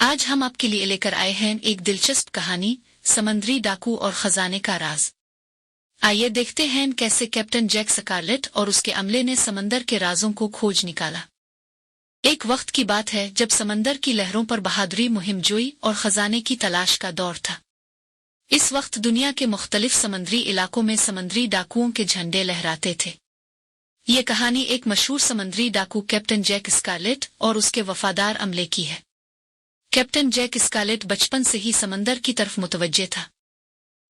आज हम आपके लिए लेकर आए हैं एक दिलचस्प कहानी, समंदरी डाकू और खजाने का राज। आइए देखते हैं कैसे कैप्टन जैक स्कारलेट और उसके अमले ने समंदर के राजों को खोज निकाला। एक वक्त की बात है जब समंदर की लहरों पर बहादुरी, मुहिमजोई और खजाने की तलाश का दौर था। इस वक्त दुनिया के मुख्तलिफ समंदरी इलाकों में समंदरी डाकुओं के झंडे लहराते थे। ये कहानी एक मशहूर समंदरी डाकू कैप्टन जैक स्कारलेट और उसके वफादार अमले की है। कैप्टन जैक स्कारलेट बचपन से ही समंदर की तरफ मुतवज्जे था।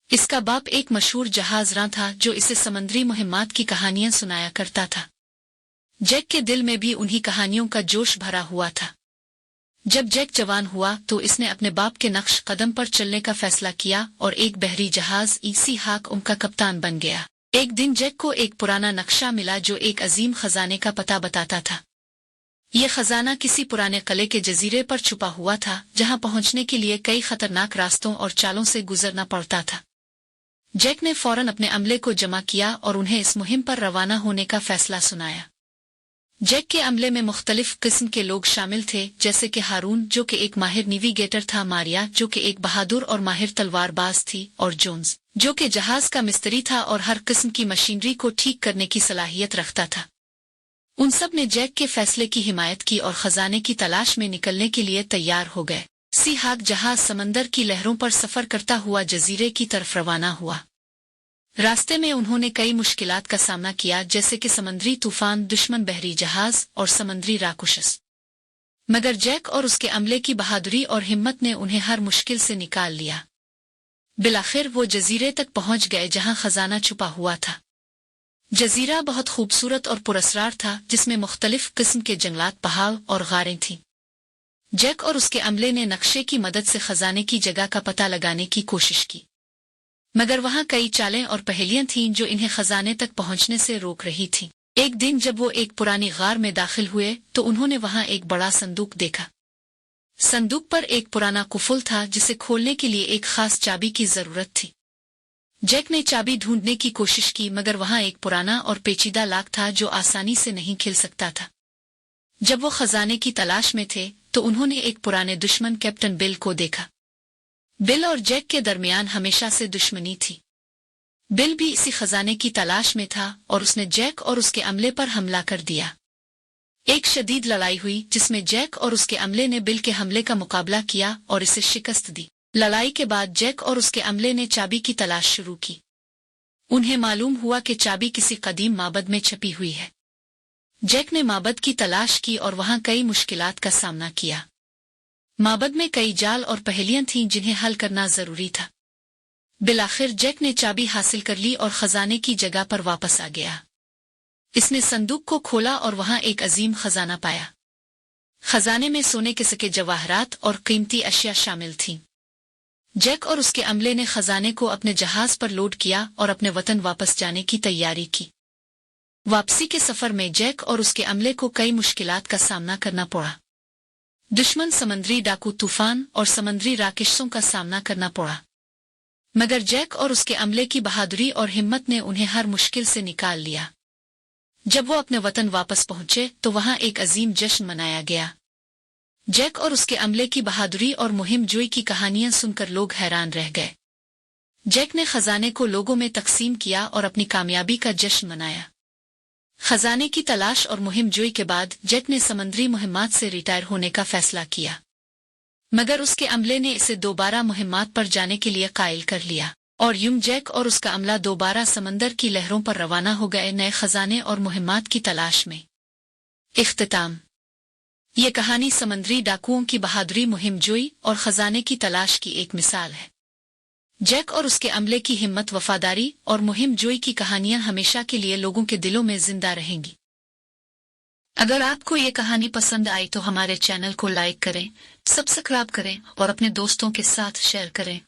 इसका बाप एक मशहूर जहाजरां था जो इसे समंदरी मुहिम्मात की कहानियां सुनाया करता था। जैक के दिल में भी उन्हीं कहानियों का जोश भरा हुआ था। जब जैक जवान हुआ तो इसने अपने बाप के नक्श कदम पर चलने का फैसला किया और एक बहरी जहाज ईसी हाक उनका कप्तान बन गया। एक दिन जैक को एक पुराना नक्शा मिला जो एक अजीम खजाने का पता बताता था। ये खजाना किसी पुराने किले के जजीरे पर छुपा हुआ था, जहां पहुंचने के लिए कई खतरनाक रास्तों और चालों से गुजरना पड़ता था। जैक ने फौरन अपने अमले को जमा किया और उन्हें इस मुहिम पर रवाना होने का फैसला सुनाया। जैक के अमले में मुख्तलिफ किस्म के लोग शामिल थे, जैसे कि हारून जो कि एक माहिर नेविगेटर था, मारिया जो कि एक बहादुर और माहिर तलवारबाज थी, और जोन्स जो कि जहाज का मिस्त्री था और हर किस्म की मशीनरी को ठीक करने की सलाहियत रखता था। उन सब ने जैक के फैसले की हिमायत की और खजाने की तलाश में निकलने के लिए तैयार हो गए। सी हाक जहाज समंदर की लहरों पर सफर करता हुआ जजीरे की तरफ रवाना हुआ। रास्ते में उन्होंने कई मुश्किलात का सामना किया, जैसे कि समुद्री तूफान, दुश्मन बहरी जहाज और समुद्री राक्षस। मगर जैक और उसके अमले की बहादुरी और हिम्मत ने उन्हें हर मुश्किल से निकाल लिया। बिलाखिर वो जजीरे तक पहुंच गए जहां खजाना छुपा हुआ था। जजीरा बहुत खूबसूरत और पुरस्कार था, जिसमें मुख्तलिफ किस्म के जंगलात, पहाड़ और गारें थीं। जैक और उसके अमले ने नक्शे की मदद से खजाने की जगह का पता लगाने की कोशिश की, मगर वहां कई चालें और पहेलियां थीं जो इन्हें खजाने तक पहुंचने से रोक रही थीं। एक दिन जब वो एक पुरानी गार में दाखिल हुए तो उन्होंने वहां एक बड़ा संदूक देखा। संदूक पर एक पुराना कुफुल था जिसे खोलने के लिए एक खास चाबी की जरूरत थी। जैक ने चाबी ढूंढने की कोशिश की, मगर वहां एक पुराना और पेचीदा लॉक था जो आसानी से नहीं खुल सकता था। जब वो खजाने की तलाश में थे तो उन्होंने एक पुराने दुश्मन कैप्टन बिल को देखा। बिल और जैक के दरमियान हमेशा से दुश्मनी थी। बिल भी इसी खजाने की तलाश में था और उसने जैक और उसके अमले पर हमला कर दिया। एक शदीद लड़ाई हुई जिसमें जैक और उसके अमले ने बिल के हमले का मुकाबला किया और इसे शिकस्त दी। लड़ाई के बाद जैक और उसके अमले ने चाबी की तलाश शुरू की। उन्हें मालूम हुआ कि चाबी किसी कदीम माबद में छुपी हुई है। जैक ने माबद की तलाश की और वहां कई मुश्किलात का सामना किया। माबद में कई जाल और पहेलियां थीं जिन्हें हल करना जरूरी था। बिलाखिर जैक ने चाबी हासिल कर ली और खजाने की जगह पर वापस आ गया। इसने संदूक को खोला और वहां एक अजीम खजाना पाया। खजाने में सोने के सिक्के, जवाहरात और कीमती अशिया शामिल थीं। जैक और उसके अमले ने खजाने को अपने जहाज पर लोड किया और अपने वतन वापस जाने की तैयारी की। वापसी के सफर में जैक और उसके अमले को कई मुश्किलात का सामना करना पड़ा। दुश्मन समंदरी डाकू, तूफान और समंदरी राक्षसों का सामना करना पड़ा, मगर जैक और उसके अमले की बहादुरी और हिम्मत ने उन्हें हर मुश्किल से निकाल लिया। जब वो अपने वतन वापस पहुंचे तो वहां एक अजीम जश्न मनाया गया। जैक और उसके अमले की बहादुरी और मुहिमजोई की कहानियां सुनकर लोग हैरान रह गए। जैक ने खजाने को लोगों में तकसीम किया और अपनी कामयाबी का जश्न मनाया। खजाने की तलाश और मुहिमजोई के बाद जैक ने समंदरी मुहिम्मात से रिटायर होने का फैसला किया, मगर उसके अमले ने इसे दोबारा मुहिम्मात पर जाने के लिए कायल कर लिया और यूं जैक और उसका अमला दोबारा समंदर की लहरों पर रवाना हो गए, नए खजाने और मुहिम्मात की तलाश में। इख्तिताम। ये कहानी समंदरी डाकुओं की बहादुरी, मुहिमजोई और खजाने की तलाश की एक मिसाल है। जैक और उसके अमले की हिम्मत, वफादारी और मुहिमजोई की कहानियां हमेशा के लिए लोगों के दिलों में जिंदा रहेंगी। अगर आपको ये कहानी पसंद आई तो हमारे चैनल को लाइक करें, सब्सक्राइब करें और अपने दोस्तों के साथ शेयर करें।